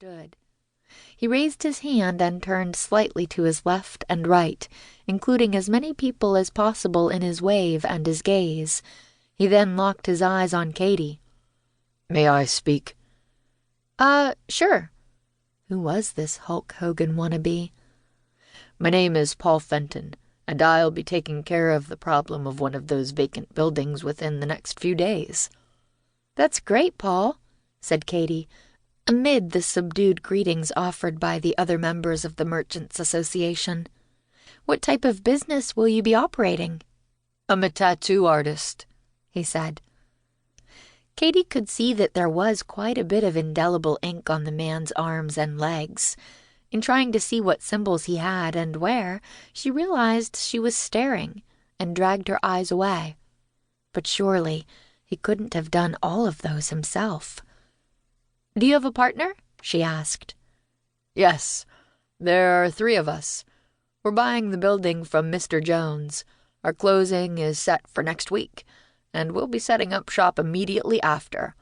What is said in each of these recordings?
understood. He raised his hand and turned slightly to his left and right, including as many people as possible in his wave and his gaze. He then locked his eyes on Katie. "May I speak?" Sure." Who was this Hulk Hogan wannabe? "My name is Paul Fenton, and I'll be taking care of the problem of one of those vacant buildings within the next few days." "That's great, Paul," said Katie, amid the subdued greetings offered by the other members of the Merchants Association. "What type of business will you be operating?" "I'm a tattoo artist," he said. Katie could see that there was quite a bit of indelible ink on the man's arms and legs. In trying to see what symbols he had and where, she realized she was staring and dragged her eyes away. But surely he couldn't have done all of those himself. "Do you have a partner?" she asked. "Yes, there are 3 of us. We're buying the building from Mr. Jones. Our closing is set for next week, and we'll be setting up shop immediately after.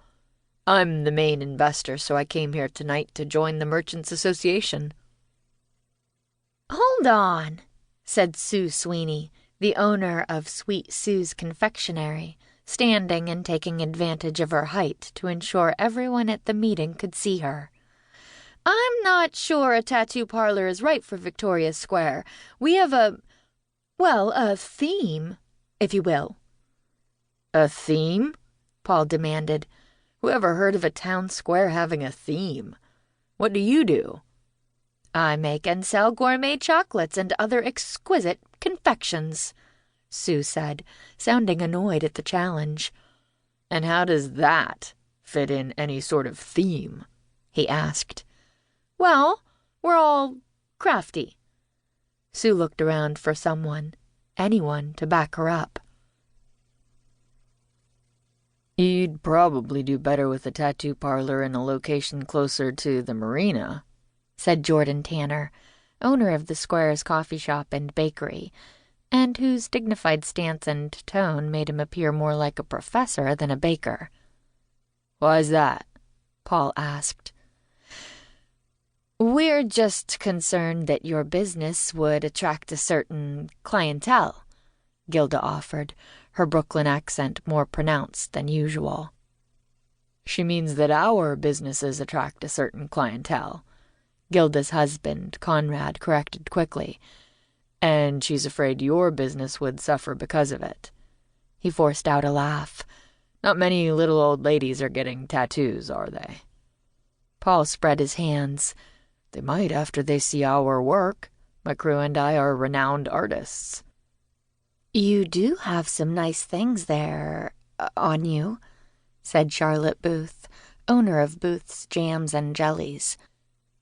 I'm the main investor, so I came here tonight to join the Merchants Association." "Hold on," said Sue Sweeney, the owner of Sweet Sue's Confectionery, standing and taking advantage of her height to ensure everyone at the meeting could see her. "I'm not sure a tattoo parlor is right for Victoria Square. We have a theme, if you will." "A theme?" Paul demanded. "Who ever heard of a town square having a theme? What do you do?" "I make and sell gourmet chocolates and other exquisite confections," Sue said, sounding annoyed at the challenge. "And how does that fit in any sort of theme?" he asked. "Well, we're all crafty." Sue looked around for someone, anyone, to back her up. "You'd probably do better with a tattoo parlor in a location closer to the marina," said Jordan Tanner, owner of the square's coffee shop and bakery, and whose dignified stance and tone made him appear more like a professor than a baker. "Why's that?" Paul asked. "We're just concerned that your business would attract a certain clientele," Gilda offered, her Brooklyn accent more pronounced than usual. "She means that our businesses attract a certain clientele," Gilda's husband, Conrad, corrected quickly. "And she's afraid your business would suffer because of it." He forced out a laugh. "Not many little old ladies are getting tattoos, are they?" Paul spread his hands. "They might after they see our work. My crew and I are renowned artists." "You do have some nice things there on you," said Charlotte Booth, owner of Booth's Jams and Jellies,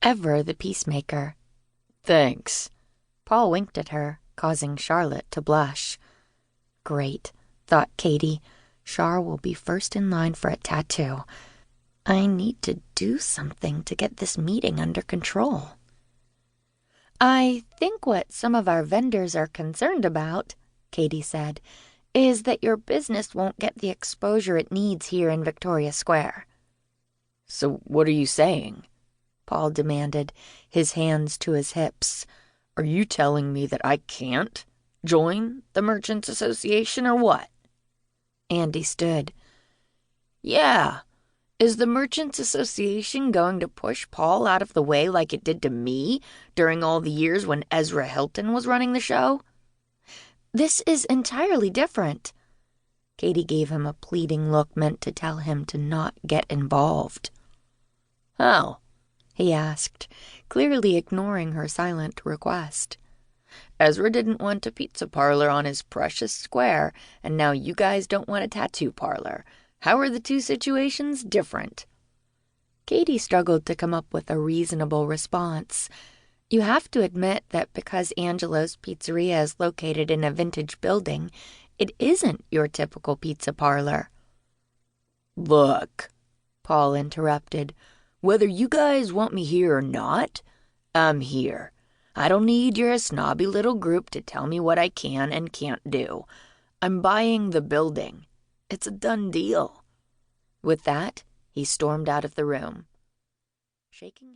ever the peacemaker. "Thanks." Paul winked at her, causing Charlotte to blush. Great, thought Katie. Char will be first in line for a tattoo. I need to do something to get this meeting under control. "I think what some of our vendors are concerned about," Katie said, "is that your business won't get the exposure it needs here in Victoria Square." "So what are you saying?" Paul demanded, his hands to his hips. "Are you telling me that I can't join the Merchants Association or what?" Andy stood. "Yeah. Is the Merchants Association going to push Paul out of the way like it did to me during all the years when Ezra Hilton was running the show?" "This is entirely different." Katie gave him a pleading look meant to tell him to not get involved. "How?" he asked, clearly ignoring her silent request. "Ezra didn't want a pizza parlor on his precious square, and now you guys don't want a tattoo parlor. How are the two situations different?" Katie struggled to come up with a reasonable response. You have to admit that because Angelo's Pizzeria is located in a vintage building, it isn't your typical pizza parlor. "Look," Paul interrupted, "whether you guys want me here or not, I'm here. I don't need your snobby little group to tell me what I can and can't do. I'm buying the building. It's a done deal." With that, he stormed out of the room, shaking his